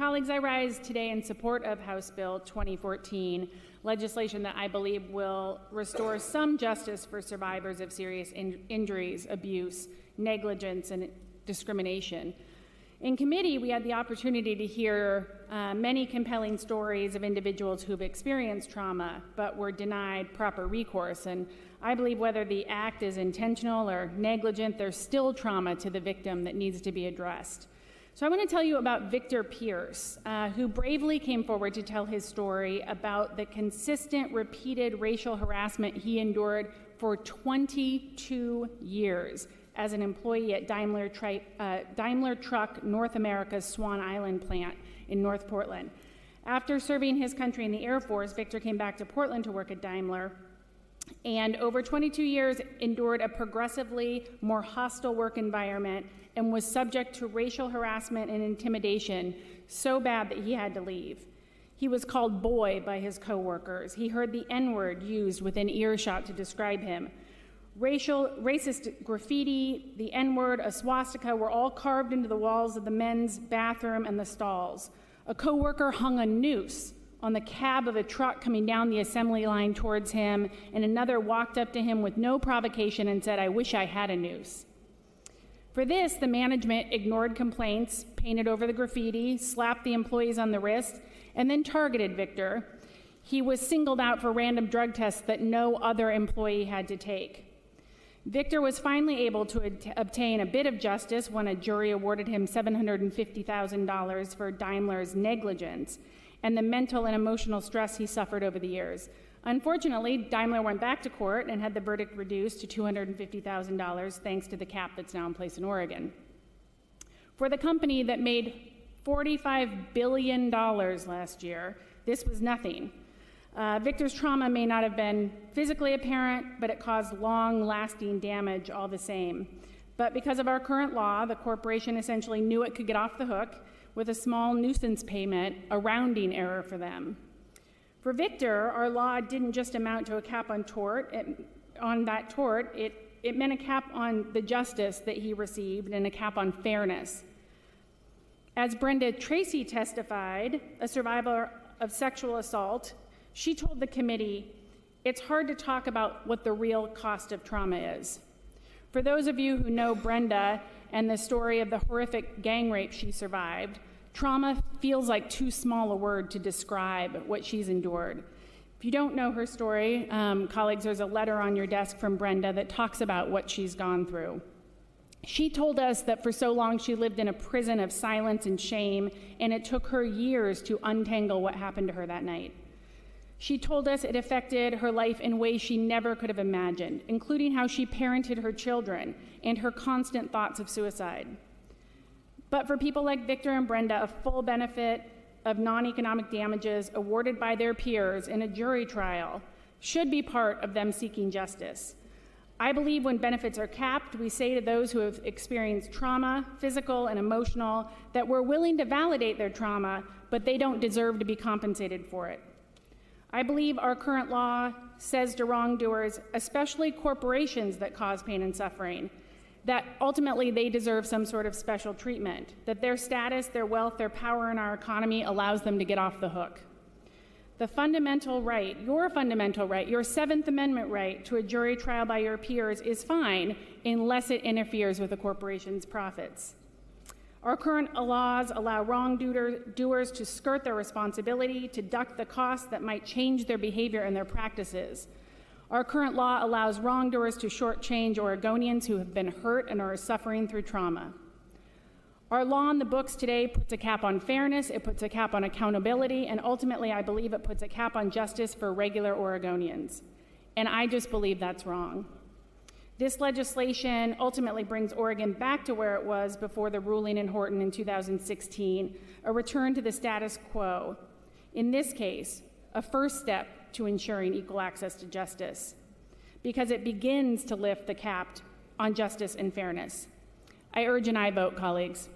Colleagues, I rise today in support of House Bill 2014, legislation that I believe will restore some justice for survivors of serious injuries, abuse, negligence, and discrimination. In committee, we had the opportunity to hear many compelling stories of individuals who've experienced trauma but were denied proper recourse. And I believe whether the act is intentional or negligent, there's still trauma to the victim that needs to be addressed. So I want to tell you about Victor Pierce, who bravely came forward to tell his story about the consistent, repeated racial harassment he endured for 22 years as an employee at Daimler Truck North America's Swan Island plant in North Portland. After serving his country in the Air Force, Victor came back to Portland to work at Daimler, and over 22 years endured a progressively more hostile work environment and was subject to racial harassment and intimidation so bad that he had to leave. He was called boy by his coworkers. He heard the N-word used within earshot to describe him. Racist graffiti, the N-word, a swastika were all carved into the walls of the men's bathroom and the stalls. A coworker hung a noose on the cab of a truck coming down the assembly line towards him, and another walked up to him with no provocation and said, "I wish I had a noose." For this, the management ignored complaints, painted over the graffiti, slapped the employees on the wrist, and then targeted Victor. He was singled out for random drug tests that no other employee had to take. Victor was finally able to obtain a bit of justice when a jury awarded him $750,000 for Daimler's negligence and the mental and emotional stress he suffered over the years. Unfortunately, Daimler went back to court and had the verdict reduced to $250,000 thanks to the cap that's now in place in Oregon. For the company that made $45 billion last year, this was nothing. Victor's trauma may not have been physically apparent, but it caused long-lasting damage all the same. But because of our current law, the corporation essentially knew it could get off the hook with a small nuisance payment, a rounding error for them. For Victor, our law didn't just amount to a cap on tort. It meant a cap on the justice that he received and a cap on fairness. As Brenda Tracy testified, a survivor of sexual assault, she told the committee, "It's hard to talk about what the real cost of trauma is." For those of you who know Brenda and the story of the horrific gang rape she survived, trauma feels like too small a word to describe what she's endured. If you don't know her story, colleagues, there's a letter on your desk from Brenda that talks about what she's gone through. She told us that for so long she lived in a prison of silence and shame, and it took her years to untangle what happened to her that night. She told us it affected her life in ways she never could have imagined, including how she parented her children and her constant thoughts of suicide. But for people like Victor and Brenda, a full benefit of non-economic damages awarded by their peers in a jury trial should be part of them seeking justice. I believe when benefits are capped, we say to those who have experienced trauma, physical and emotional, that we're willing to validate their trauma, but they don't deserve to be compensated for it. I believe our current law says to wrongdoers, especially corporations that cause pain and suffering, that ultimately they deserve some sort of special treatment, that their status, their wealth, their power in our economy allows them to get off the hook. The fundamental right, your Seventh Amendment right to a jury trial by your peers is fine unless it interferes with a corporation's profits. Our current laws allow wrongdoers to skirt their responsibility, to duck the costs that might change their behavior and their practices. Our current law allows wrongdoers to shortchange Oregonians who have been hurt and are suffering through trauma. Our law in the books today puts a cap on fairness, it puts a cap on accountability, and ultimately I believe it puts a cap on justice for regular Oregonians. And I just believe that's wrong. This legislation ultimately brings Oregon back to where it was before the ruling in Horton in 2016, a return to the status quo. In this case, a first step to ensuring equal access to justice, because it begins to lift the cap on justice and fairness. I urge an aye vote, colleagues.